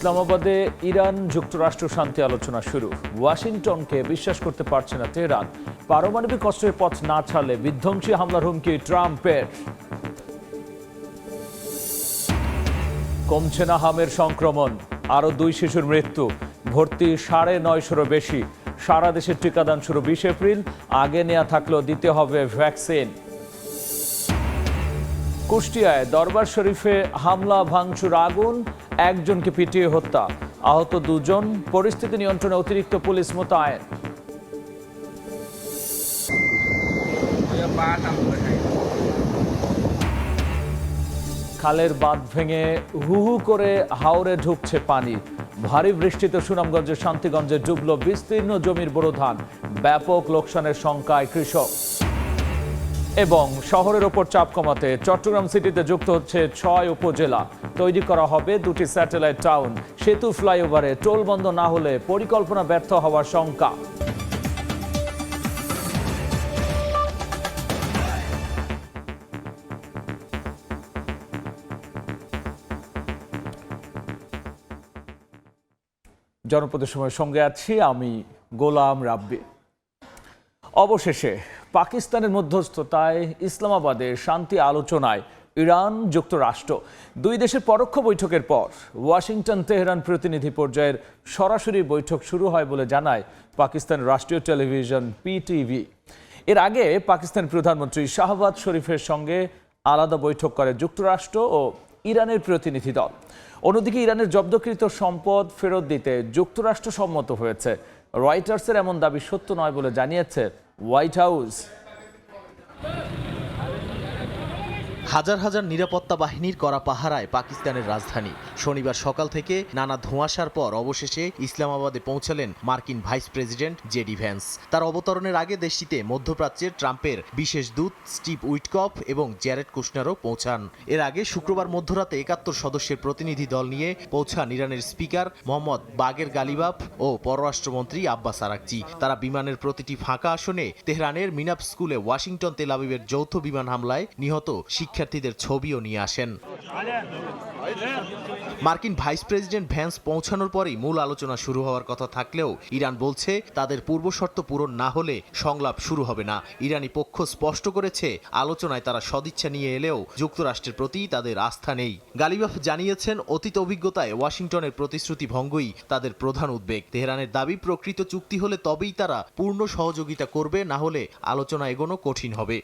ইসলামাবাদে Iran যুক্তরাষ্ট্র শান্তি আলোচনা শুরু। ওয়াশিংটনকে বিশ্বাস করতে পারছে না তেহরান। পারমাণবিক অস্ত্রের পথ না ছাড়লে বিধ্বংসী হামলার হুমকি ট্রাম্পের। কমছে না হামের সংক্রমণ, আরো 2 শিশুর মৃত্যু, ভর্তি 950-রও বেশি। সারা দেশে টিকাদান শুরু 20 এপ্রিল। আগে নেওয়া থাকলেও দিতে হবে ভ্যাকসিন। কুষ্টিয়ায় দরবার শরীফে হামলা, ভাঙচুর, আগুন, একজনকে পিটিয়ে হত্যা, আহত 2 জন। পরিস্থিতি নিয়ন্ত্রণে অতিরিক্ত পুলিশ মোতায়েন। খালের বাঁধ ভেঙে হু হু করে হাওরে ঢুকছে পানি। ভারী বৃষ্টিতে সুনামগঞ্জের শান্তিগঞ্জে ডুবল বিস্তীর্ণ জমির বোরো ধান। ব্যাপক লোকসানের শঙ্কায় কৃষক। এবং শহরের ওপর চাপ কমাতে চট্টগ্রাম সিটিতে যুক্ত হচ্ছে 6 উপজেলা। তৈরি করা হবে 2টি স্যাটেলাইট টাউন। সেতু, ফ্লাইওভারে টোল বন্ধ না হলে পরিকল্পনা ব্যর্থ হওয়ার শঙ্কা। জনপদের সময় সঙ্গে আছি আমি গোলাম রাব্বি। অবশেষে পাকিস্তানের মধ্যস্থতায় ইসলামাবাদে শান্তি আলোচনায় ইরান যুক্তরাষ্ট্র 2 দেশের পরোক্ষ বৈঠকের পর ওয়াশিংটন তেহরান প্রতিনিধি পর্যায়ের সরাসরি বৈঠক শুরু হয় বলে জানায় পাকিস্তান রাষ্ট্রীয় টেলিভিশন PTV। এর আগে পাকিস্তান প্রধানমন্ত্রী শাহবাজ শরীফের সঙ্গে আলাদা বৈঠক করে যুক্তরাষ্ট্র ও ইরানের প্রতিনিধি দল। অন্যদিকে ইরানের জব্দকৃত সম্পদ ফেরত দিতে যুক্তরাষ্ট্র সম্মত হয়েছে। রয়টার্সের এমন দাবি সত্য নয় বলে জানিয়েছে হোয়াইট হাউস। হাজার হাজার নিরাপত্তা বাহিনীর করা পাহারায় পাকিস্তানের রাজধানী। শনিবার সকাল থেকে নানা ধোঁয়াশার পর অবশেষে ইসলামাবাদে পৌঁছালেন মার্কিন ভাইস প্রেসিডেন্ট জেডি ভ্যান্স। তার অবতরণের আগে দেশটিতে মধ্যপ্রাচ্যের ট্রাম্পের বিশেষ দূত স্টিভ উইটকফ এবং জ্যারেড কুশনারও পৌঁছান। এর আগে শুক্রবার মধ্যরাতে 71 সদস্যের প্রতিনিধি দল নিয়ে পৌঁছান ইরানের স্পিকার মোহাম্মদ বাগের গালিবাফ ও পররাষ্ট্রমন্ত্রী আব্বাস আরাকচি। তারা বিমানের প্রতিটি ফাঁকা আসনে তেহরানের মিনাপ স্কুলে ওয়াশিংটন তেল আবিবের যৌথ বিমান হামলায় নিহত শিক্ষার্থীদের ছবিও নিয়ে আসেন। মার্কিন ভাইস প্রেসিডেন্ট ভ্যান্স পৌঁছানোর পরই মূল আলোচনা শুরু হওয়ার কথা থাকলেও ইরান বলছে তাদের পূর্বশর্ত পূরণ না হলে সংলাপ শুরু হবে না। ইরানি পক্ষ স্পষ্ট করেছে আলোচনায় তারা সদিচ্ছা নিয়ে এলেও যুক্তরাষ্ট্রের প্রতি তাদের আস্থা নেই। গালিবাফ জানিয়েছেন অতীত অভিজ্ঞতায় ওয়াশিংটনের প্রতিশ্রুতি ভঙ্গই তাদের প্রধান উদ্বেগ। তেহরানের দাবি প্রকৃত চুক্তি হলে তবেই তারা পূর্ণ সহযোগিতা করবে, না হলে আলোচনা এগোনো কঠিন হবে।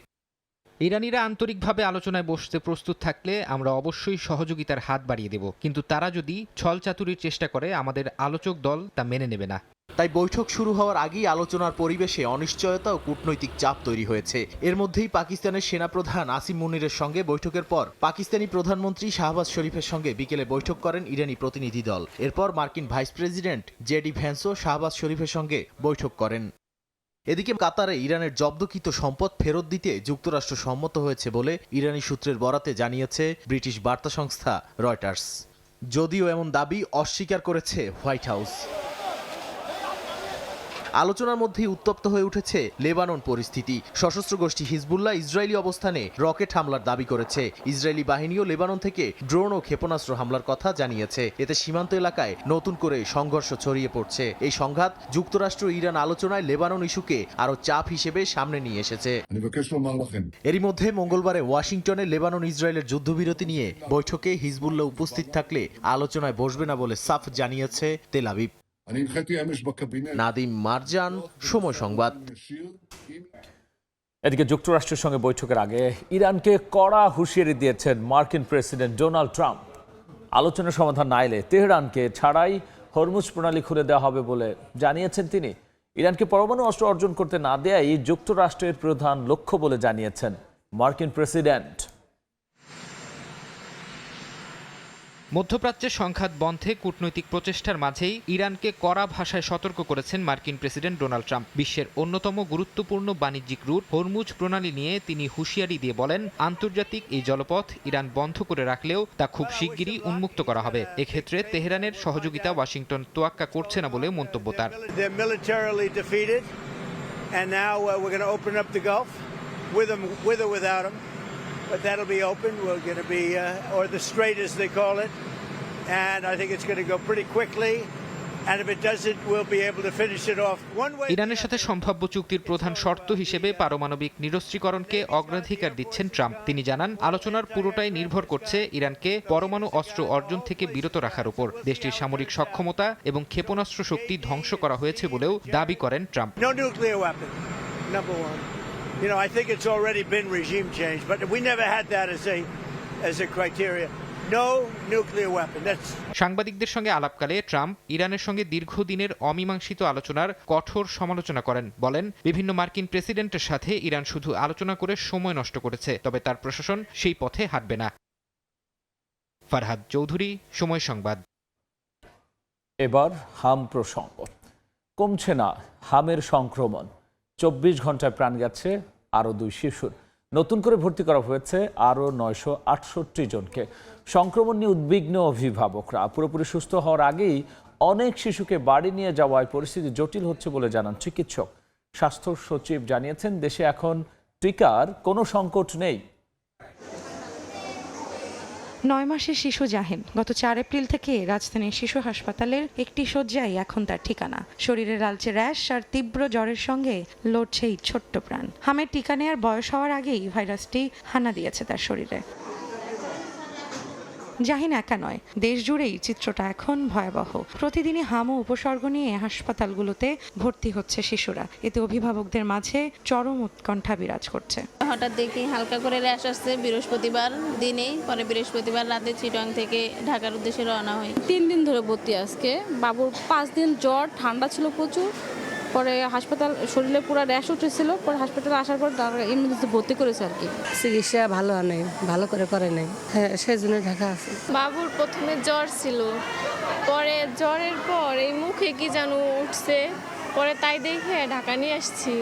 ইরানিরা আন্তরিকভাবে আলোচনায় বসতে প্রস্তুত থাকলে আমরা অবশ্যই সহযোগিতার হাত বাড়িয়ে দেব, কিন্তু তারা যদি ছলচাতুরির চেষ্টা করে আমাদের আলোচক দল তা মেনে নেবে না। তাই বৈঠক শুরু হওয়ার আগেই আলোচনার পরিবেশে অনিশ্চয়তা ও কূটনৈতিক চাপ তৈরি হয়েছে। এর মধ্যেই পাকিস্তানের সেনাপ্রধান আসিম মুনিরের সঙ্গে বৈঠকের পর পাকিস্তানি প্রধানমন্ত্রী শাহবাজ শরীফের সঙ্গে বিকেলে বৈঠক করেন ইরানি প্রতিনিধি দল। এরপর মার্কিন ভাইস প্রেসিডেন্ট জেডি ভ্যান্সও শাহবাজ শরীফের সঙ্গে বৈঠক করেন। এদিকে কাতারে ইরানের জব্দকৃত সম্পদ ফেরত দিতে যুক্তরাষ্ট্র সম্মত হয়েছে বলে ইরানি সূত্রের বরাতে জানিয়েছে ব্রিটিশ বার্তা সংস্থা রয়টার্স। যদিও এমন দাবি অস্বীকার করেছে হোয়াইট হাউস। আলোচনার মধ্যেই উত্তপ্ত হয়ে উঠেছে লেবানন পরিস্থিতি। সশস্ত্র গোষ্ঠী হিজবুল্লাহ ইসরায়েলি অবস্থানে রকেট হামলার দাবি করেছে। ইসরায়েলি বাহিনীও লেবানন থেকে ড্রোন ও ক্ষেপণাস্ত্র হামলার কথা জানিয়েছে। এতে সীমান্ত এলাকায় নতুন করে সংঘর্ষ ছড়িয়ে পড়ছে। এই সংঘাত যুক্তরাষ্ট্র ইরান আলোচনায় লেবানন ইস্যুকে আরো চাপ হিসেবে সামনে নিয়ে এসেছে। এরই মধ্যে মঙ্গলবারে ওয়াশিংটনে লেবানন ইসরায়েলের যুদ্ধবিরতি নিয়ে বৈঠকে হিজবুল্লাহ উপস্থিত থাকলে আলোচনায় বসবে না বলে সাফ জানিয়েছে তেল আবিব। নাদিম মারজান, সময় সংবাদ। এদিকে যুক্তরাষ্ট্রের সঙ্গে বৈঠকের আগে ইরানকে কড়া হুঁশিয়ারি দিয়েছেন মার্কিন প্রেসিডেন্ট ডোনাল্ড ট্রাম্প। আলোচনার সমাধান না এলে তেহরানকে ছাড়াই হরমুজ প্রণালী খুলে দেওয়া হবে বলে জানিয়েছেন তিনি। ইরানকে পরমাণু অস্ত্র অর্জন করতে না দেয়াই যুক্তরাষ্ট্রের প্রধান লক্ষ্য বলে জানিয়েছেন মার্কিন প্রেসিডেন্ট। মধ্যপ্রাচ্যের সংঘাত বন্ধে কূটনৈতিক প্রচেষ্টার মাঝেই ইরানকে কড়া ভাষায় সতর্ক করেছেন মার্কিন প্রেসিডেন্ট ডোনাল্ড ট্রাম্প। বিশ্বের অন্যতম গুরুত্বপূর্ণ বাণিজ্যিক রুট হরমুজ প্রণালী নিয়ে তিনি হুঁশিয়ারি দিয়ে বলেন, আন্তর্জাতিক এই জলপথ ইরান বন্ধ করে রাখলেও তা খুব শিগগিরই উন্মুক্ত করা হবে। এক্ষেত্রে তেহরানের সহযোগিতা ওয়াশিংটন তোয়াক্কা করছে না বলে মন্তব্য তার। But that'll be open. We're going to be, or the Strait as they call it, and I think it's going to go pretty quickly. And if it doesn't, we'll be able to finish it off one way. ইরানের সাথে সম্ভাব্য চুক্তির প্রধান শর্ত হিসেবে পারমাণবিক নিরস্ত্রীকরণকে অগ্রাধিকার দিচ্ছেন ট্রাম্প। তিনি জানান, আলোচনার পুরোটাই নির্ভর করছে ইরানকে পরমাণু অস্ত্র অর্জন থেকে বিরত রাখার উপর। দেশটির সামরিক সক্ষমতা এবং ক্ষেপণাস্ত্র শক্তি ধ্বংস করা হয়েছে বলেও দাবি করেন Trump. No nuclear weapon, number one. You know, I think it's already been regime change, but we never had that as a criteria. No nuclear weapon. That's সাংবাদিকদের সঙ্গে আলাপকালে ট্রাম্প ইরানের সঙ্গে দীর্ঘদিনের অমীমাংসিত আলোচনার কঠোর সমালোচনা করেন। বলেন, বিভিন্ন মার্কিন প্রেসিডেন্টের সাথে ইরান শুধু আলোচনা করে সময় নষ্ট করেছে, তবে তার প্রশাসন সেই পথে হাঁটবে না। ফারহাদ চৌধুরী, সময় সংবাদ। এবার হাম প্রসঙ্গ। কমছে না হামের সংক্রমণ। 24 ঘন্টায় প্রাণ গেছে আরও 2 শিশুর। নতুন করে ভর্তি করা হয়েছে আরও 968 জনকে। সংক্রমণ নিয়ে উদ্বিগ্ন অভিভাবকরা। পুরোপুরি সুস্থ হওয়ার আগেই অনেক শিশুকে বাড়ি নিয়ে যাওয়ায় পরিস্থিতি জটিল হচ্ছে বলে জানান চিকিৎসক। স্বাস্থ্য সচিব জানিয়েছেন, দেশে এখন টিকার কোনো সংকট নেই। 9 মাসের শিশু জাহিন গত 4 এপ্রিল থেকে রাজধানীর শিশু হাসপাতালের একটি শয্যায় এখন তার ঠিকানা। শরীরে লালচে র্যাশ আর তীব্র জ্বরের সঙ্গে লড়ছে এই ছোট্ট প্রাণ। হামের টিকা নেওয়ার বয়স হওয়ার আগেই ভাইরাসটি হানা দিয়েছে তার শরীরে। জাহিন একা নয়, দেশ জুড়েই চিত্রটা এখন ভয়াবহ। প্রতিদিনই হাম ও উপসর্গ নিয়ে হাসপাতালগুলোতে ভর্তি হচ্ছে শিশুরা। এতে অভিভাবকদের মাঝে চরম উৎকণ্ঠা বিরাজ করছে। হঠাৎ দেখি হালকা করে র্যাশ আসছে বৃহস্পতিবার দিনেই, পরে বৃহস্পতিবার রাতে চিটাং থেকে ঢাকার উদ্দেশ্যে রওনা হই। 3 দিন ধরে ভর্তি আজকে। বাবুর 5 দিন জ্বর, ঠান্ডা ছিল প্রচুর। পরে হাসপাতাল শরীরে পুরো র্যাশ উঠেছিল। পরে হাসপাতালে আসার পর এমনিতে ভর্তি করেছে আর কি। চিকিৎসা ভালো নেই, ভালো করে নাই, হ্যাঁ সেই জন্য ঢাকা আছে। বাবুর প্রথমে জ্বর ছিল, পরে জ্বরের পর এই মুখে কি যেন উঠছে, পরে তাই দেখে ঢাকা নিয়ে আসছি।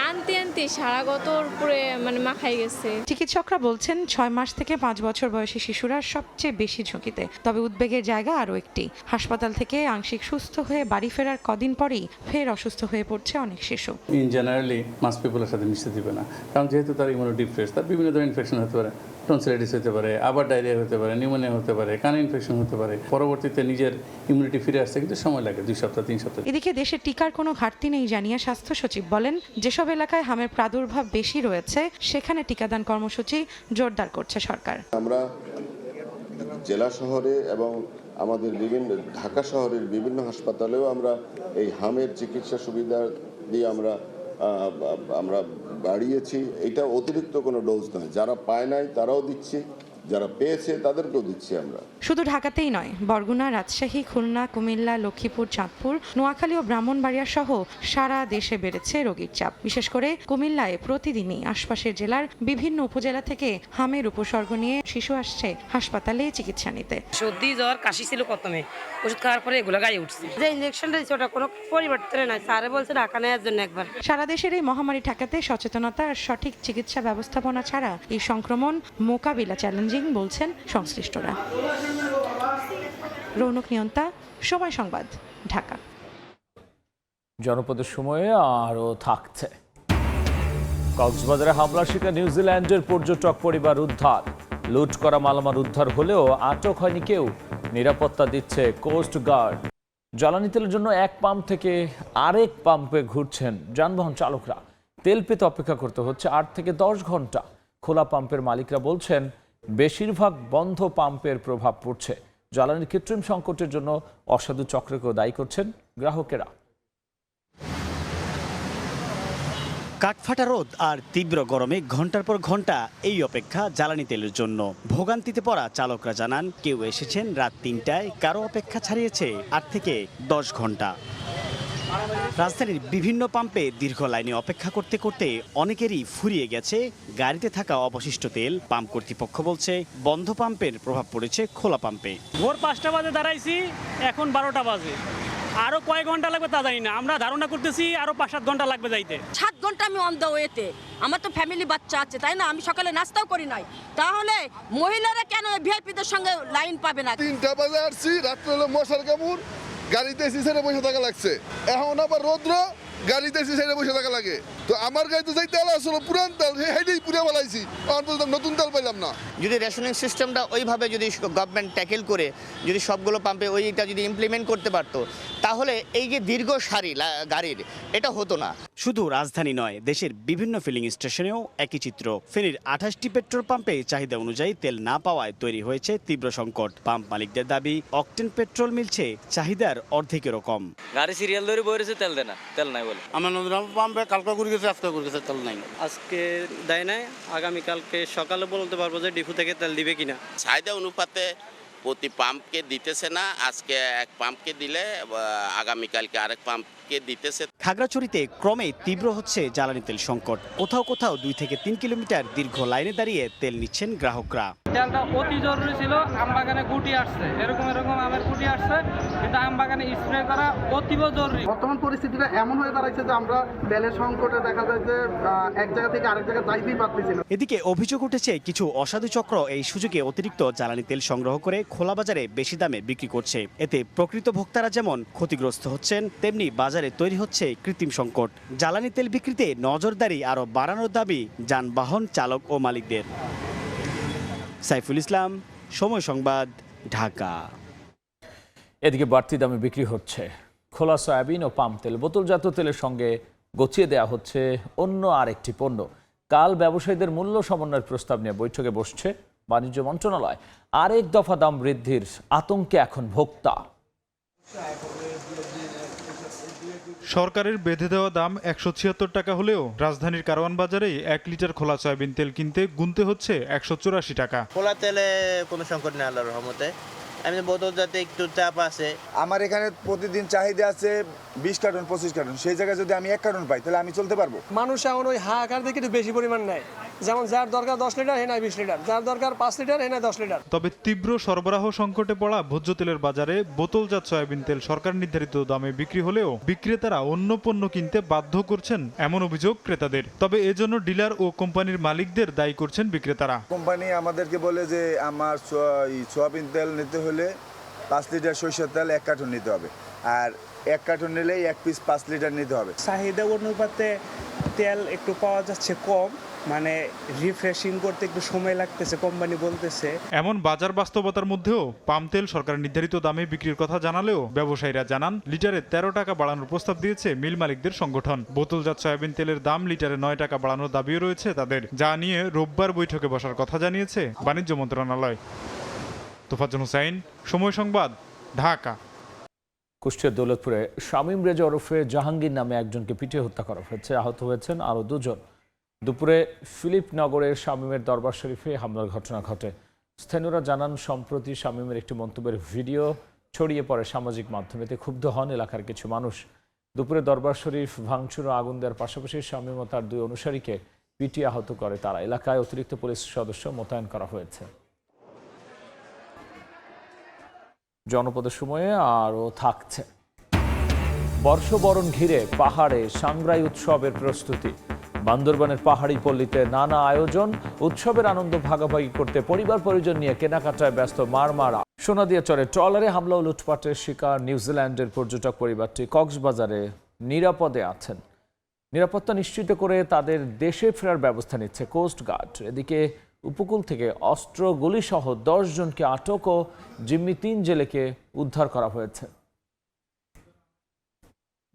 আনতে সারা গতর পুরে মাখাই গেছে। চিকিৎসকরা বলছেন 6 মাস থেকে 5 বছর বয়সী শিশুরা সবচেয়ে বেশি ঝুঁকিতে। তবে উদ্বেগের জায়গা আরও একটি। হাসপাতাল থেকে আংশিক সুস্থ হয়ে বাড়ি ফেরার কদিন পরেই ফের অসুস্থ হয়ে পড়ছে অনেক শিশু। ইন জেনারেলি মাস পিপলের সাথে মিশতে দিবে না, কারণ যেহেতু তার ইমিউনো ডিপ্রেস, তার বিভিন্ন ধরনের ইনফেকশন হতে পারে। টনসিলাইটিস হতে পারে, আবার ডায়রিয়া হতে পারে, নিউমোনিয়া হতে পারে, কানে ইনফেকশন হতে পারে। পরবর্তীতে নিজের ইমিউনিটি ফিরে আসতে কিন্তু সময় লাগে, 2 সপ্তাহ 3 সপ্তাহ। এদিকে দেশে টিকার কোনো ঘাটতি নেই জানিয়ে স্বাস্থ্য সচিব বলেন, যেসব এলাকায় হামের প্রাদুর্ভাব বেশি রয়েছে সেখানে টিকাদান কর্মসূচি জোরদার করছে সরকার। আমরা জেলা শহরে এবং আমাদের ঢাকা শহরের বিভিন্ন হাসপাতালেও আমরা এই হামের চিকিৎসা সুবিধা দিয়ে আমরা বাড়িয়েছি। এটা অতিরিক্ত কোনো ডোজ নয়, যারা পায় নাই তারাও দিচ্ছি, যারা পেয়েছে তাদেরকেও দিচ্ছি আমরা। শুধু ঢাকাতেই নয়, বরগুনা, রাজশাহী, খুলনা, কুমিল্লা, লক্ষ্মীপুর, চাঁদপুর, নোয়াখালী ও ব্রাহ্মণবাড়িয়া সহ সারা দেশে বেড়েছে রোগীর চাপ। বিশেষ করে কুমিল্লায় প্রতিদিনই আশপাশের জেলার বিভিন্ন উপজেলা থেকে হামের উপসর্গ নিয়ে শিশু আসছে হাসপাতালে চিকিৎসা নিতে। সর্দি জ্বর কাশি ছিল প্রথমে, ওষুধ খাওয়ার পরে এগুলো গায়ে উঠছে। যে ইনজেকশনটা দিচ্ছে ওটা কোনো পরিবর্তন নাই, স্যারে বলছে ঢাকা নেওয়ার জন্য একবার। সারা দেশের এই মহামারী ঠেকাতে সচেতনতা আর সঠিক চিকিৎসা ব্যবস্থাপনা ছাড়া এই সংক্রমণ মোকাবিলা চ্যালেঞ্জিং বলছেন সংশ্লিষ্টরা। রৌনক নিয়ন্তা, সময় সংবাদ, ঢাকা। জনপদের সময়ে আরও থাকছে। কক্সবাজারে হামলার শিকার নিউজিল্যান্ডের পর্যটক পরিবার উদ্ধার। লুট করা মালামাল উদ্ধার হলেও আটক হয়নি কেউ। নিরাপত্তা দিচ্ছে কোস্ট গার্ড। জ্বালানি তেলের জন্য এক পাম্প থেকে আরেক পাম্পে ঘুরছেন যানবাহন চালকরা। তেল পেতে অপেক্ষা করতে হচ্ছে 8 থেকে 10 ঘন্টা। খোলা পাম্পের মালিকরা বলছেন, বেশিরভাগ বন্ধ পাম্পের প্রভাব পড়ছে। জ্বালানির কৃত্রিম সংকটের জন্য অসাধু চক্রকেও দায়ী করছেন গ্রাহকেরা। কাঠফাটা রোদ আর তীব্র গরমে ঘন্টার পর ঘন্টা এই অপেক্ষা জ্বালানি তেলের জন্য। ভোগান্তিতে পড়া চালকরা জানান, কেউ এসেছেন রাত 3টায়, কারো অপেক্ষা ছাড়িয়েছে 8 থেকে 10 ঘন্টা। রাজধানীর বিভিন্ন পাম্পে দীর্ঘ লাইনে অপেক্ষা করতে করতে অনেকেরই ফুরিয়ে গেছে গাড়িতে থাকা অবশিষ্ট তেল। পাম্প কর্তৃপক্ষ বলছে, বন্ধ পাম্পের প্রভাব পড়েছে খোলা পাম্পে। ভোর 5টা বাজে দাঁড়াইছি, এখন 12টা বাজে। আরো কয় ঘন্টা লাগবে তা জানি না, আমরা ধারণা করতেছি আরো 5-7 ঘন্টা লাগবে যাইতে। 7 ঘন্টা আমি অন দ্য ওয়েতে, আমার তো ফ্যামিলি বাচ্চা আছে, তাই না? আমি সকালে নাস্তাও করি নাই, তাহলে মহিলারা কেন ভিআইপিদের সঙ্গে লাইন পাবে না? 3টা বাজে আসছি, রাত্রে হলো মশার কামড়, গাড়িতে সিসেরে বসে থাকা লাগছে। এখন আবার রৌদ্র, গাড়িতে এসে সাইডে বসে থাকা লাগে। তো আমার গাড়িতে যাই তেল আসলে পুরান তেল, হেঁটেই পুড়ে ফেলাইছি, নতুন তেল পাইলাম না। যদি রেশনিং সিস্টেমটা ওইভাবে যদি গভর্নমেন্ট ট্যাকেল করে যদি সবগুলো পাম্পে ওইটা যদি ইমপ্লিমেন্ট করতে পারতো, তাহলে এই যে দীর্ঘ সারি গাড়ির এটা হতো না। শুধু রাজধানী নয়, দেশের বিভিন্ন ফিলিং স্টেশনেও একই চিত্র। ফেনীর 28টি পেট্রোল পাম্পে চাহিদা অনুযায়ী তেল না পাওয়ায় তৈরি হয়েছে তীব্র সংকট। পাম্প মালিকদের দাবি, অকটেন পেট্রোল মিলছে চাহিদার অর্ধেকেরও কম। গাড়ি সিরিয়াল ধরে বইরেছে, তেল দেয় না, তেল নাই বলে। আমার নদীরাম পাম্পে কালকে ঘুরে গেছে, আজকে ঘুরে গেছে, তেল নাই। আজকে দেয় নাই, আগামীকালকে সকালে বলতে পারবো যে ডিপো থেকে তেল দিবে কিনা। চাহিদা অনুপাতে প্রতি পাম্পকে দিতেছে না। আজকে এক পাম্পকে দিলে আগামীকালকে আরেক পাম্পকে দিতেছে। খাগড়াছড়িতে ক্রমে তীব্র হচ্ছে জ্বালানি তেল সংকট। কোথাও কোথাও 2 থেকে 3 কিলোমিটার দীর্ঘ লাইনে দাঁড়িয়ে তেল নিচ্ছেন গ্রাহকরা। তেলটা অতি জরুরি ছিল, আমবাগানে গুটি আসছে, এরকম আমের গুটি আসছে, কিন্তু আমবাগানে স্প্রে করা অতীব জরুরি। বর্তমান পরিস্থিতিটা এমন হয়ে দাঁড়াচ্ছে যে আমরা তেলের সংকটে দেখা যায় যে এক জায়গা থেকে আরেক জায়গায় যাইতেই পারতেছি না। এদিকে অভিযোগ উঠেছে কিছু অসাধু চক্র এই সুযোগে অতিরিক্ত জ্বালানি তেল সংগ্রহ করে খোলা বাজারে বেশি দামে বিক্রি করছে। এতে প্রকৃত ভোক্তারা যেমন ক্ষতিগ্রস্ত হচ্ছেন, তেমনি বাজারে তৈরি হচ্ছে কৃত্রিম সংকট। জ্বালানি তেল বিক্রিতে নজরদারি আরও বাড়ানোর দাবি যানবাহন চালক ও মালিকদের। সাইফুল ইসলাম, সময় সংবাদ, ঢাকা। এদিকে বাড়তি দামে বিক্রি হচ্ছে খোলা সয়াবিন ও পাম তেল। বোতলজাত তেলের সঙ্গে গছিয়ে দেওয়া হচ্ছে অন্য আরেকটি পণ্য। কাল ব্যবসায়ীদের মূল্য সমন্বয়ের প্রস্তাব নিয়ে বৈঠকে বসছে বাণিজ্য মন্ত্রণালয়। আরেক দফা দাম বৃদ্ধির আতঙ্কে এখন ভোক্তা। সরকারের বেঁধে দেওয়া দাম 176 টাকা হলেও রাজধানীর কারওয়ান বাজারেই 1 লিটার খোলা সয়াবিন তেল কিনতে গুনতে হচ্ছে 184 টাকা। খোলা তেলে কোনো সংকট নেই আল্লাহর রহমতে। এমনি বোতল যাতে একটু চাপ আছে। আমার এখানে প্রতিদিন চাহিদা আছে 20 কার্টন 25 কার্টন, সেই জায়গায় যদি আমি 1 কার্টন পাই তাহলে আমি চলতে পারবো। মানুষ এখন ওই হাহাকার দেখে একটু বেশি পরিমাণ নেয়, যেমন যার দরকার 10 লিটার হে নাই 20 লিটার, যার দরকার 5 লিটার হে নাই 10 লিটার। তবে তীব্র সরবরাহ সংকটে পড়া ভোজ্য তেলের বাজারে বোতলজাত সয়াবিন তেল সরকার নির্ধারিত দামে বিক্রি হলেও বিক্রেতারা অন্য পণ্য কিনতে বাধ্য করছেন এমন অভিযোগ ক্রেতাদের। তবে এজন্য ডিলার ও কোম্পানির মালিকদের দায়ী করছেন বিক্রেতারা। কোম্পানি আমাদেরকে বলে যে আমার সয়াবিন তেল নিতে হলে 5 লিটার সরিষার তেল 1 কার্টন নিতে হবে, আর 1 কার্টন নিলেই 1 পিস 5 লিটার নিতে হবে। চাহিদা অনুপাতে তেল একটু পাওয়া যাচ্ছে কম, মানে রিফ্রেশিং করতে একটু সময় লাগতেছে কোম্পানি বলতেছে। এমন বাজার বাস্তবতার মধ্যেও পাম তেল সরকার নির্ধারিত দামে বিক্রির কথা জানালেও ব্যবসায়ীরা জানান লিটারে 13 টাকা বাড়ানোর প্রস্তাব দিয়েছে মিল মালিকদের সংগঠন। বোতলজাত সয়াবিন তেলের দাম লিটারে 9 টাকা বাড়ানোর দাবিও রয়েছে তাদের, যা নিয়ে রোববার বৈঠকে বসার কথা জানিয়েছে বাণিজ্য মন্ত্রণালয়। তোফাজ্জল হুসাইন, সময় সংবাদ, ঢাকা। কুষ্টিয়ার দৌলতপুরে শামীম রেজা ওরফে জাহাঙ্গীর নামে একজনকে পিটিয়ে হত্যা করা হয়েছে। আহত হয়েছেন আরও 2 জন। দুপুরে ফিলিপনগরের শামীমের দরবার শরীফে হামলার ঘটনা ঘটে। স্থানীয়রা জানান, সম্প্রতি শামীমের একটি মন্তব্যের ভিডিও ছড়িয়ে পড়ে সামাজিক মাধ্যমেতে। ক্ষুব্ধ হন এলাকার কিছু মানুষ। দুপুরে দরবার শরীফ ভাঙচুর ও আগুন দেওয়ার পাশাপাশি শামীম ও তার 2 অনুসারীকে পিটিয়ে আহত করে তারা। এলাকায় অতিরিক্ত পুলিশ সদস্য মোতায়েন করা হয়েছে। জনপদের সময়ে আরও থাকছে বর্ষবরণ ঘিরে পাহাড়ে সাংগ্রাই উৎসবের প্রস্তুতি। বান্দরবানের পাহাড়ি পল্লীতে নানা আয়োজন। উৎসবের আনন্দ ভাগাভাগি করতে পরিবার পরিজন নিয়ে কেনাকাটায় ব্যস্ত মারমারা। সোনাদিয়াচরে ট্রলারে হামলা ও লুটপাটের শিকার নিউজিল্যান্ডের পর্যটক পরিবারটি কক্সবাজারে নিরাপদে আছেন। নিরাপত্তা নিশ্চিত করে তাদের দেশে ফেরার ব্যবস্থা নিচ্ছে কোস্টগার্ড। এদিকে উপকূল থেকে অস্ত্র, গুলিসহ 10 জনকে আটক ও জিম্মি 3 জেলেকে উদ্ধার করা হয়েছে।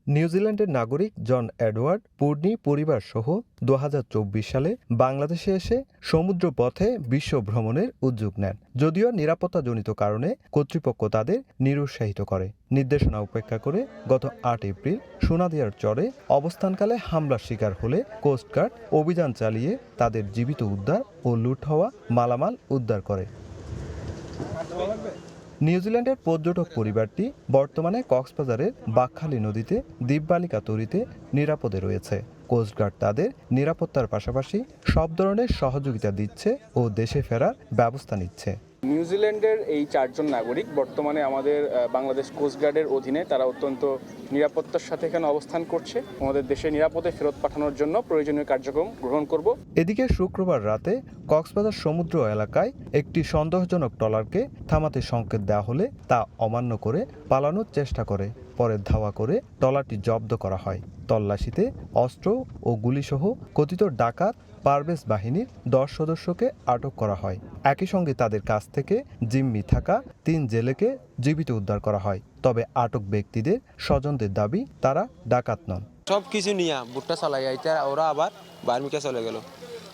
নিউজিল্যান্ডের নাগরিক জন এডওয়ার্ড পুর্নি পরিবার সহ 2024 সালে বাংলাদেশে এসে সমুদ্রপথে বিশ্ব ভ্রমণের উদ্যোগ নেন। যদিও নিরাপত্তাজনিত কারণে কর্তৃপক্ষ তাদের নিরুৎসাহিত করে। নির্দেশনা উপেক্ষা করে গত 8 এপ্রিল সোনাদিয়ার চরে অবস্থানকালে হামলার শিকার হলে কোস্টগার্ড অভিযান চালিয়ে তাদের জীবিত উদ্ধার ও লুট হওয়া মালামাল উদ্ধার করে। নিউজিল্যান্ডের পর্যটক পরিবারটি বর্তমানে কক্সবাজারের বাকখালী নদীতে দ্বীপবালিকা তরীতে নিরাপদে রয়েছে। কোস্টগার্ড তাদের নিরাপত্তার পাশাপাশি সব ধরনের সহযোগিতা দিচ্ছে ও দেশে ফেরার ব্যবস্থা নিচ্ছে। নিউজিল্যান্ডের এই 4 জন নাগরিক বর্তমানে আমাদের বাংলাদেশ কোস্টগার্ডের অধীনে। তারা অত্যন্ত নিরাপত্তার সাথে এখানে অবস্থান করছে। আমাদের দেশে নিরাপদে ফেরত পাঠানোর জন্য প্রয়োজনীয় কার্যক্রম গ্রহণ করব। এদিকে শুক্রবার রাতে কক্সবাজার সমুদ্র এলাকায় একটি সন্দেহজনক ট্রলারকে থামাতে সংকেত দেওয়া হলে তা অমান্য করে পালানোর চেষ্টা করে। পরে ধাওয়া করে ট্রলারটি জব্দ করা হয়। তল্লাশিতে অস্ত্র ও গুলিসহ কথিত ডাকাত পারভেজ বাহিনীর 10 সদস্যকে আটক করা হয়। একই সঙ্গে তাদের কাছ থেকে জিম্মি থাকা 3 জেলেকে জীবিত উদ্ধার করা হয়। তবে আটক ব্যক্তিদের স্বজনদের দাবি তারা ডাকাত নন। সব কিছু নিয়ে বুটটা চালাই আইতে ওরা আবার বার্মিকে চলে গেল।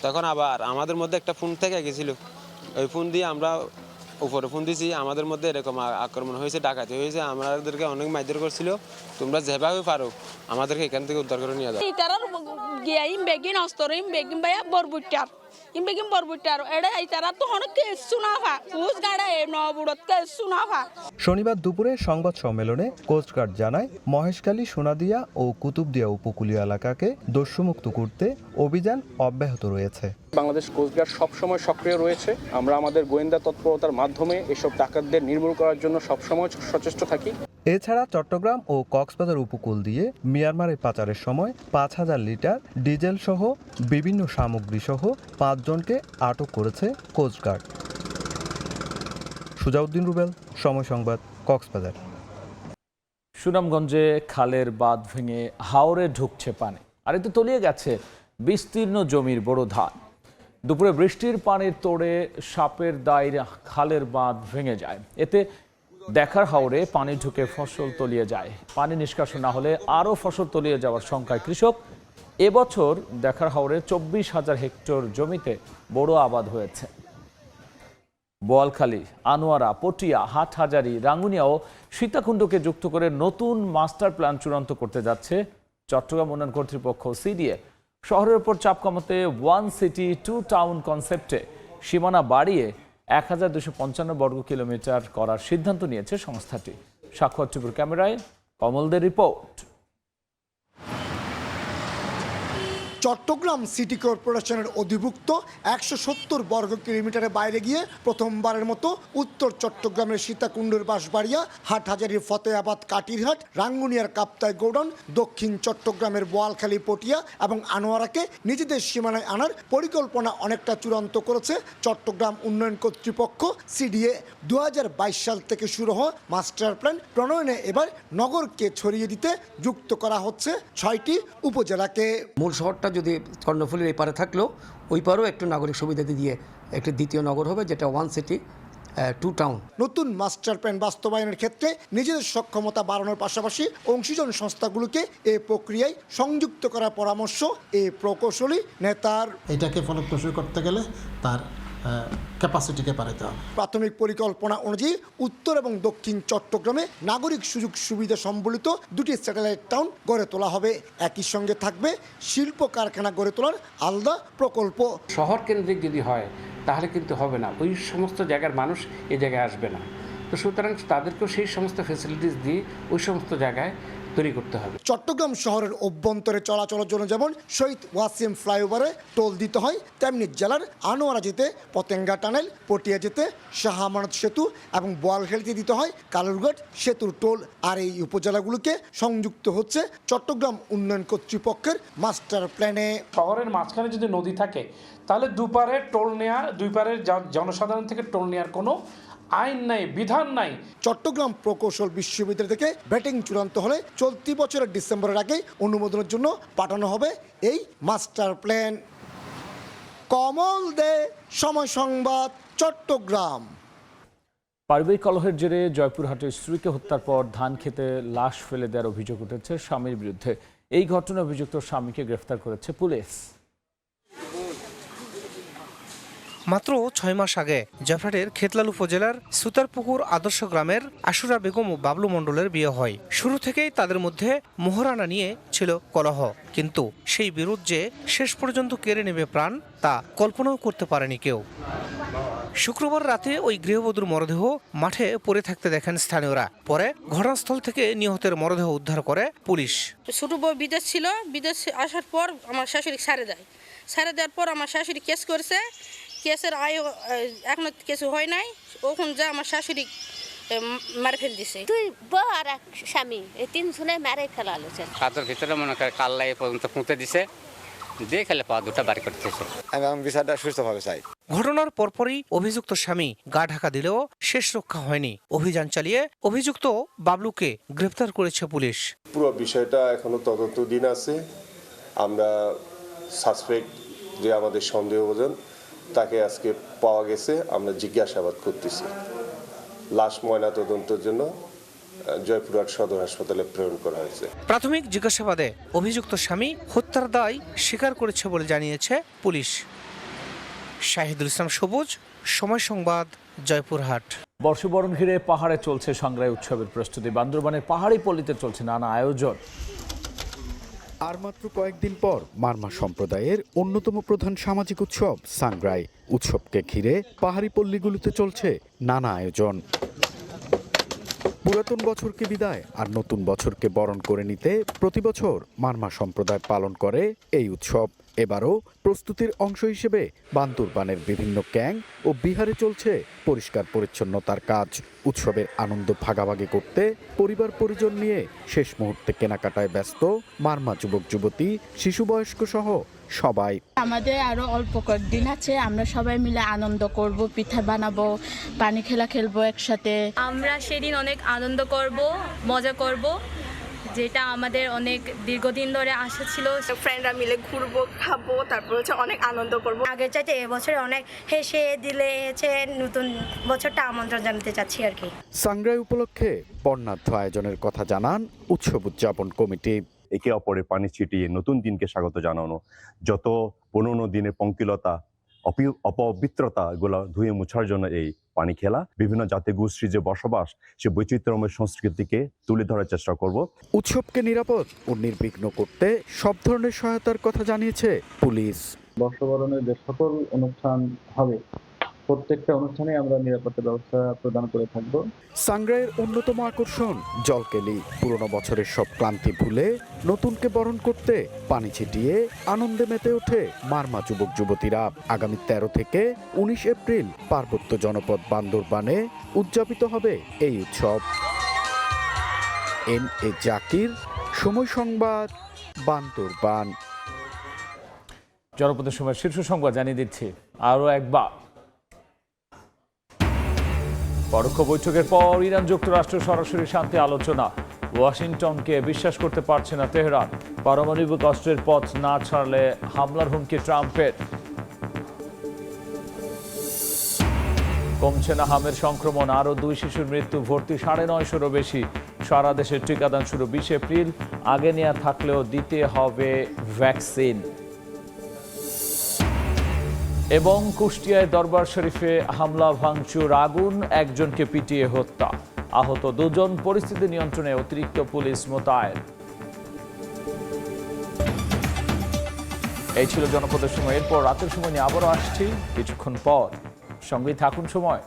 তখন আবার আমাদের মধ্যে একটা ফোন থেকে গেছিল, ওই ফোন দিয়ে আমরা উপরে ফোন দিছি, আমাদের মধ্যে এরকম আক্রমণ হয়েছে, ডাকাতি হয়েছে, আমাদেরকে অনেক মারধর করছিল, তোমরা যেভাবে পারো আমাদেরকে এখান থেকে উদ্ধার করে নিয়ে যাও। শনিবার দুপুরে সংবাদ সম্মেলনে কোস্টগার্ড জানায়, মহেশখালী, সোনাদিয়া ও কুতুবদিয়া উপকূলীয় এলাকাকে দস্যুমুক্ত করতে অভিযান অব্যাহত রয়েছে। বাংলাদেশ কোস্টগার্ড সবসময় সক্রিয় রয়েছে। আমরা আমাদের গোয়েন্দা তৎপরতার মাধ্যমে এসব ডাকাতদের নির্মূল করার জন্য সবসময় সচেষ্ট থাকি। এছাড়া চট্টগ্রাম ও কক্সবাজার উপকূল দিয়ে মিয়ানমারে পাচারের সময় 5000 লিটার ডিজেল সহ বিভিন্ন সামগ্রী সহ 5 জনকে আটক করেছে কোস্টগার্ড। সুজাউদ্দিন রুবেল, সময় সংবাদ, কক্সবাজার। সুনামগঞ্জে খালের বাঁধ ভেঙে হাওরে ঢুকছে পানি, আর এতে তলিয়ে গেছে বিস্তীর্ণ জমির বড় ধান। দুপুরে বৃষ্টির পানির তোড়ে সাপের দায়ের খালের বাঁধ ভেঙে যায়। এতে দেখার হাওরে পানি ঢুকে ফসল তলিয়ে যায়। পানি নিষ্কাশন না হলে আরও ফসল তলিয়ে যাওয়ার শঙ্কায় কৃষক। এবছর দেখার হাওরে 24,000 হেক্টর জমিতে বড় আবাদ হয়েছে। বোয়ালখালী, আনোয়ারা, পটিয়া, হাটহাজারী, রাঙ্গুনিয়া ও সীতাকুণ্ডকে যুক্ত করে নতুন মাস্টার প্ল্যান চূড়ান্ত করতে যাচ্ছে চট্টগ্রাম উন্নয়ন কর্তৃপক্ষ সিডিএ। শহরের উপর চাপ কমাতে 1 সিটি 2 টাউন কনসেপ্টে সীমানা বাড়িয়ে 1255 বর্গ কিলোমিটার করার সিদ্ধান্ত নিয়েছে সংস্থাটি। সাক্ষর টিভির ক্যামেরায় কমলদের রিপোর্ট। চট্টগ্রাম সিটি কর্পোরেশনের অধিভুক্ত 170 বর্গ কিলোমিটারের বাইরে গিয়ে প্রথমবারের মতো উত্তর চট্টগ্রামের সীতাকুণ্ডের বাঁশবাড়িয়া, হাটহাজারীর ফতেহাবাদ কাটিরহাট, রাঙ্গুনিয়ার কাপ্তাই গৌডন, দক্ষিণ চট্টগ্রামের বোয়ালখালী, পটিয়া এবং আনোয়ারাকে নিজেদের সীমানায় আনার পরিকল্পনা অনেকটা চূড়ান্ত করেছে চট্টগ্রাম উন্নয়ন কর্তৃপক্ষ সিডিএ। 2022 সাল থেকে শুরু হওয়া মাস্টার প্ল্যান প্রণয়নে এবার নগরকে ছড়িয়ে দিতে যুক্ত করা হচ্ছে 6টি উপজেলাকে। মূল শহরটা যদি কর্ণফুলীর এই পারে থাকলেও ওই পারেও একটু নাগরিক সুবিধা দিয়ে একটি দ্বিতীয় নগর হবে, যেটা 1 সিটি 2 টাউন। নতুন মাস্টার প্ল্যান বাস্তবায়নের ক্ষেত্রে নিজেদের সক্ষমতা বাড়ানোর পাশাপাশি অংশীজন সংস্থাগুলোকে এই প্রক্রিয়ায় সংযুক্ত করার পরামর্শ এই প্রকৌশলী নেতার। এটাকে ফলপ্রসূ করতে গেলে তার ক্যাপাসিটিকে বাড়াতে হবে। প্রাথমিক পরিকল্পনা অনুযায়ী উত্তর এবং দক্ষিণ চট্টগ্রামে নাগরিক সুযোগ সুবিধা সম্বলিত 2টি স্যাটেলাইট টাউন গড়ে তোলা হবে। একই সঙ্গে থাকবে শিল্প কারখানা গড়ে তোলার আলাদা প্রকল্প। শহর কেন্দ্রিক যদি হয় তাহলে কিন্তু হবে না, ওই সমস্ত জায়গার মানুষ এই জায়গায় আসবে না। তো সুতরাং তাদেরকেও সেই সমস্ত ফ্যাসিলিটিস দিয়ে ওই সমস্ত জায়গায় তৈরি করতে হবে। চট্টগ্রাম শহরের অভ্যন্তরে চলাচলের জন্য যেমন শহীদ ওয়াসিম ফ্লাইওভারে টোল দিতে হয়, তেমনি জেলার আনোয়ারা যেতে পতেঙ্গা টানেল, পটিয়া যেতে শাহ আমানত সেতু এবং বোয়ালখালীতে দিতে হয় কালুরঘাট সেতুর টোল। আর এই উপজেলাগুলোকে সংযুক্ত হচ্ছে চট্টগ্রাম উন্নয়ন কর্তৃপক্ষের মাস্টার প্ল্যানে। শহরের মাঝখানে যদি নদী থাকে তাহলে দুপারে টোল নেওয়া, দুই পারের জনসাধারণ থেকে টোল নেওয়ার কোনো আইন নাই, বিধান নাই। চট্টগ্রাম প্রকৌশল বিশ্ববিদ্যালয় থেকে ব্যাটিং চূড়ান্ত হলে চলতি বছরের ডিসেম্বরের আগে অনুমোদনের জন্য পাঠানো হবে এই মাস্টার প্ল্যান। কমল দে, সময় সংবাদ, চট্টগ্রাম। পারিবারিক কলহের জেরে জয়পুরহাটে স্ত্রীকে হত্যার পর ধান খেতে লাশ ফেলে দেওয়ার অভিযোগ উঠেছে স্বামীর বিরুদ্ধে। এই ঘটনায় অভিযুক্ত স্বামীকে গ্রেফতার করেছে পুলিশ। মাত্র 6 মাস আগে জয়পুরহাটের খেতলাল উপজেলার সুতারপুকুর আদর্শ গ্রামের আশুরা বেগম ও বাবলু মণ্ডলের বিয়ে হয়। শুরু থেকেই তাদের মধ্যে মোহরানা নিয়ে ছিল কলহ, কিন্তু সেই বিরোধ যে শেষ পর্যন্ত কেড়ে নেবে প্রাণ তা কল্পনাও করতে পারেনি কেউ। শুক্রবার রাতে ওই গৃহবধূর মরদেহ মাঠে পড়ে থাকতে দেখেন স্থানীয়রা। পরে ঘটনাস্থল থেকে নিহতের মরদেহ উদ্ধার করে পুলিশ। ছোট বউ বিদেশ ছিল, বিদেশ আসার পর আমার শাশুড়ি ছাড়ে দেওয়ার পর আমার শাশুড়ি কেস করেছে। কেসের আয় এখনো কিছু হয় নাই, ওখান যা আমার শাশুড়ি মারে ফেল দিছে। তুই বউ আর এক স্বামী, এই 3 জনে মারে ফেলালো। কাজের ভিতরে মনে করে কাল্লা এ পর্যন্ত পুঁতে দিছে, দিয়ে খেলে পা দুটা বার করতেছে। আমি বিচারটা সুস্থভাবে চাই। ঘটনার পরপরই অভিযুক্ত স্বামী গা ঢাকা দিলেও শেষ রক্ষা হয়নি। অভিযান চালিয়ে অভিযুক্ত বাবলুকে গ্রেফতার করেছে পুলিশ। পুরো বিষয়টা এখনো তদন্তাধীন আছে। আমরা সাসপেক্ট যে আমাদের সন্দেহভাজন তাকে আজকে পাওয়া গেছে, আমরা জিজ্ঞাসাবাদ করতেছি। লাশ ময়না তদন্তের জন্য জয়পুরহাট সদর হাসপাতালে প্রেরণ করা হয়েছে। প্রাথমিক জিজ্ঞাসাবাদে অভিযুক্ত স্বামী হত্যার দায় স্বীকার করেছে বলে জানিয়েছে পুলিশ। শাহিদুল ইসলাম সবুজ, সময় সংবাদ, জয়পুরহাট। বর্ষবরণ ঘিরে পাহাড়ে চলছে সাংগ্রাই উৎসবের প্রস্তুতি। বান্দরবানের পাহাড়ি পল্লীতে চলছে নানা আয়োজন। আর মাত্র কয়েকদিন পর মারমা সম্প্রদায়ের অন্যতম প্রধান সামাজিক উৎসব সাংগ্রাই। উৎসবকে ঘিরে পাহাড়ি পল্লীগুলোতে চলছে নানা আয়োজন। পুরাতন বছরকে বিদায় আর নতুন বছরকে বরণ করে নিতে প্রতি বছর মারমা সম্প্রদায় পালন করে এই উৎসব। এবারও প্রস্তুতির অংশ হিসেবে বান্দরবানের বিভিন্ন ক্যাম্প ও বিহারে চলছে পরিষ্কার পরিচ্ছন্নতার কাজ। উৎসবের আনন্দ ভাগাভাগি করতে পরিবার পরিজন নিয়ে শেষ মুহূর্তে কেনাকাটায় ব্যস্ত মারমা যুবক যুবতী, শিশু বয়স্ক সহ সবাই। আমাদের আরো অল্প কয়েকদিন আছে, আমরা সবাই মিলে আনন্দ করব, পিঠা বানাবো, পানি খেলা খেলবো একসাথে। আমরা সেদিন অনেক আনন্দ করব, মজা করব, যেটা আমাদের অনেক দীর্ঘদিন ধরে আশা ছিল। ফ্রেন্ডরা মিলে ঘুরবো, খাবো, তারপর হচ্ছে অনেক আনন্দ করব। আগের চাইতে এবছরে অনেক হেসে দিলে নতুন বছরটা আমন্ত্রণ জানাতে চাচ্ছি আর কি। সাংগ্রাই উপলক্ষে বর্ণাঢ্য আয়োজনের কথা জানান উৎসব উদযাপন কমিটি। একে অপরের পানি ছিটিয়ে নতুন দিনকে স্বাগত জানানো, যত পুরনো দিনের পঙ্কিলতা, অপবিত্রতা এগুলো ধুয়ে মুছার জন্য এই পানি খেলা। বিভিন্ন জাতি গোষ্ঠীর যে বসবাস, সে বৈচিত্র্যময় সংস্কৃতিকে তুলে ধরার চেষ্টা করব। উৎসবকে নিরাপদ ও নির্বিঘ্ন করতে সব ধরনের সহায়তার কথা জানিয়েছে পুলিশ। বর্ষবরণের যে সকল অনুষ্ঠান হবে, প্রত্যেকটা অনুষ্ঠানে আমরা নিরাপত্তা ব্যবস্থা প্রদান করে থাকব। সাংগ্রাইয়ের অন্যতম আকর্ষণ জলকেলি। পুরনো বছরের সব ক্লান্তি ভুলে নতুনকে বরণ করতে পানি ছিটিয়ে আনন্দে মেতে ওঠে মারমা যুবক যুবতীরা। আগামী 13 থেকে 19 এপ্রিল পার্বত্য জনপদ বান্দরবানে উদযাপিত হবে এই উৎসব। এম.এ. জাকির, সময় সংবাদ, বান্দরবান। জনপদের সময় শীর্ষ সংবাদ জানিয়ে দিচ্ছি আরও একবার। পরোক্ষ বৈঠকের পর ইরান যুক্তরাষ্ট্র সরাসরি শান্তি আলোচনা। ওয়াশিংটনকে বিশ্বাস করতে পারছে না তেহরান। পারমাণবিক অস্ত্রের পথ না ছাড়লে হামলার হুমকি ট্রাম্পের। কমছে না হামের সংক্রমণ, আরও 2 শিশুর মৃত্যু, ভর্তি 950-রও বেশি। সারা দেশের টিকাদান শুরু 20 এপ্রিল। আগে নেওয়া থাকলেও দিতে হবে ভ্যাকসিন। এবং কুষ্টিয়ায় দরবার শরীফে হামলা, ভাঙচুর, আগুন, একজনকে পিটিয়ে হত্যা, আহত 2 জন। পরিস্থিতি নিয়ন্ত্রণে অতিরিক্ত পুলিশ মোতায়েন। এই ছিল জনপদের সময়। এরপর রাতের সময় নিয়ে আবারও আসছি কিছুক্ষণ পর। সঙ্গেই থাকুন সময়।